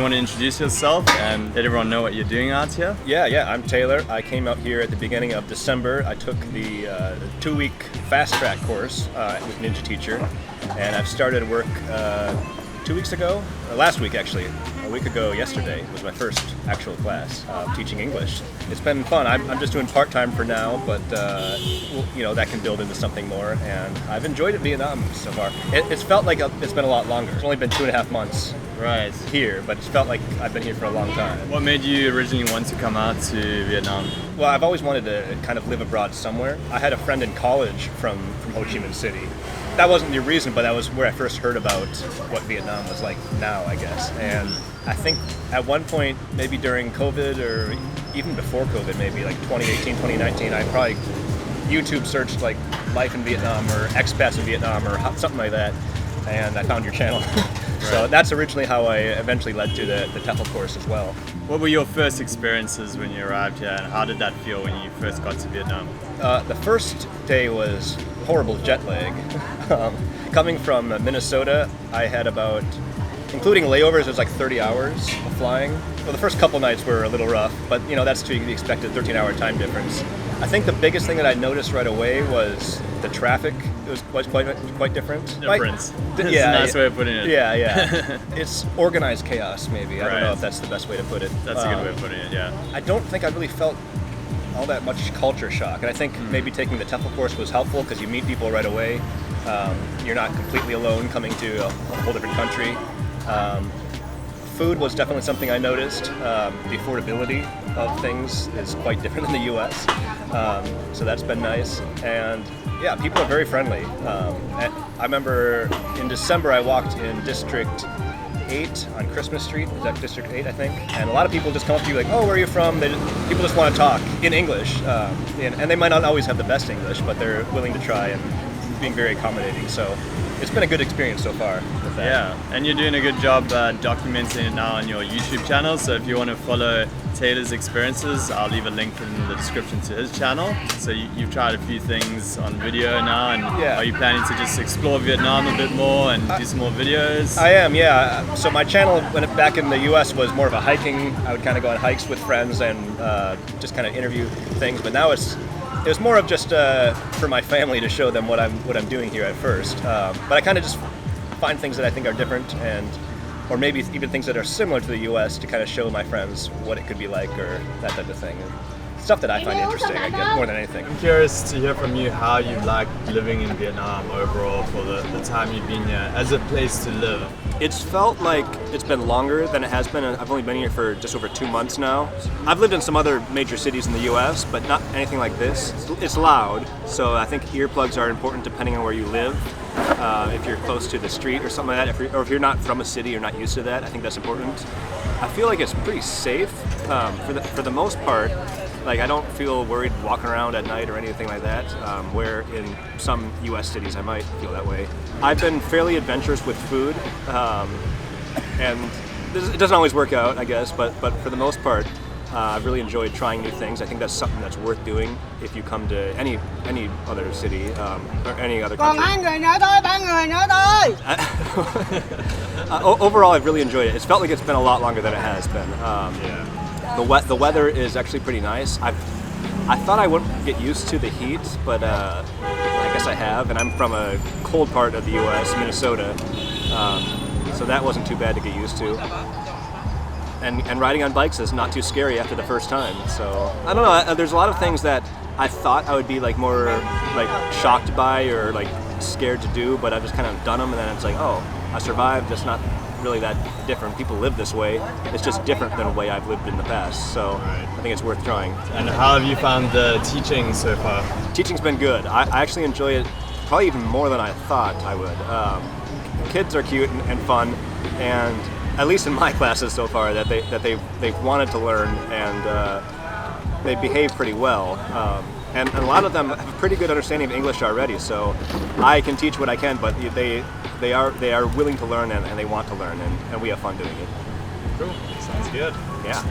want to introduce yourself and let everyone know what you're doing out here? Yeah, I'm Taylor. I came out here at the beginning of December. I took the 2-week fast track course with Ninja Teacher, and I've started work 2 weeks ago, last week actually. A week ago yesterday was my first actual class teaching English. It's been fun. I'm just doing part-time for now, but that can build into something more, and I've enjoyed it in Vietnam so far. It's felt like it's been a lot longer. It's only been 2.5 months here, but it's felt like I've been here for a long time. What made you originally want to come out to Vietnam? Well, I've always wanted to kind of live abroad somewhere. I had a friend in college from Ho Chi Minh City. That wasn't the reason, but that was where I first heard about what Vietnam was like now, I guess. And I think at one point, maybe during COVID or even before COVID, maybe like 2018, 2019, I probably YouTube searched like life in Vietnam or expats in Vietnam or something like that, and I found your channel. So that's originally how I eventually led to the TEFL course as well. What were your first experiences when you arrived here, and how did that feel when you first got to Vietnam? The first day was horrible jet lag. Coming from Minnesota, I had about, including layovers, it was like 30 hours of flying. Well, the first couple nights were a little rough, but that's to be expected, 13-hour time difference. I think the biggest thing that I noticed right away was the traffic. It was quite different. Difference. That's a nice way of putting it. Yeah. It's organized chaos, maybe. I don't know if that's the best way to put it. That's a good way of putting it, yeah. I don't think I really felt all that much culture shock, and I think maybe taking the TEFL course was helpful because you meet people right away. You're not completely alone coming to a whole different country. Food was definitely something I noticed. The affordability of things is quite different in the U.S., so that's been nice. And yeah, people are very friendly. I remember in December I walked in District 8 on Christmas Street. Is that District 8, I think? And a lot of people just come up to you like, oh, where are you from? People just want to talk in English. And they might not always have the best English, but they're willing to try and being very accommodating. So it's been a good experience so far with that. Yeah, and you're doing a good job documenting it now on your YouTube channel. So if you want to follow Taylor's experiences, I'll leave a link in the description to his channel. So you've tried a few things on video now, and are you planning to just explore Vietnam a bit more and do some more videos? I am, yeah. So my channel, back in the US, was more of a hiking. I would kind of go on hikes with friends and just kind of interview things. But now it was more of just for my family to show them what I'm doing here at first. But I kind of just find things that I think are different, or maybe even things that are similar to the U.S. to kind of show my friends what it could be like, or that type of thing. Stuff that I find interesting, I guess, more than anything. I'm curious to hear from you how you like living in Vietnam overall for the time you've been here as a place to live. It's felt like it's been longer than it has been. I've only been here for just over 2 months now. I've lived in some other major cities in the U.S., but not anything like this. It's loud, so I think earplugs are important depending on where you live. If you're close to the street or something like that, or if you're not from a city, you're not used to that, I think that's important. I feel like it's pretty safe for the most part. Like, I don't feel worried walking around at night or anything like that, where in some U.S. cities I might feel that way. I've been fairly adventurous with food, and it doesn't always work out, I guess, but for the most part, I've really enjoyed trying new things. I think that's something that's worth doing if you come to any other city or any other country. Overall, I've really enjoyed it. It's felt like it's been a lot longer than it has been. The weather is actually pretty nice. I thought I wouldn't get used to the heat, but I guess I have, and I'm from a cold part of the U.S., Minnesota, so that wasn't too bad to get used to. And riding on bikes is not too scary after the first time. So I don't know. There's a lot of things that I thought I would be like more like shocked by or like scared to do, but I've just kind of done them, and then it's like, oh, I survived. It's not really that different. People live this way. It's just different than the way I've lived in the past. So I think it's worth trying. And how have you found the teaching so far? Teaching's been good. I actually enjoy it probably even more than I thought I would. Kids are cute and fun, and at least in my classes so far, that they've wanted to learn, and they behave pretty well. And a lot of them have a pretty good understanding of English already, so I can teach what I can, but they are willing to learn, and they want to learn, and we have fun doing it. Cool. Sounds good. Yeah.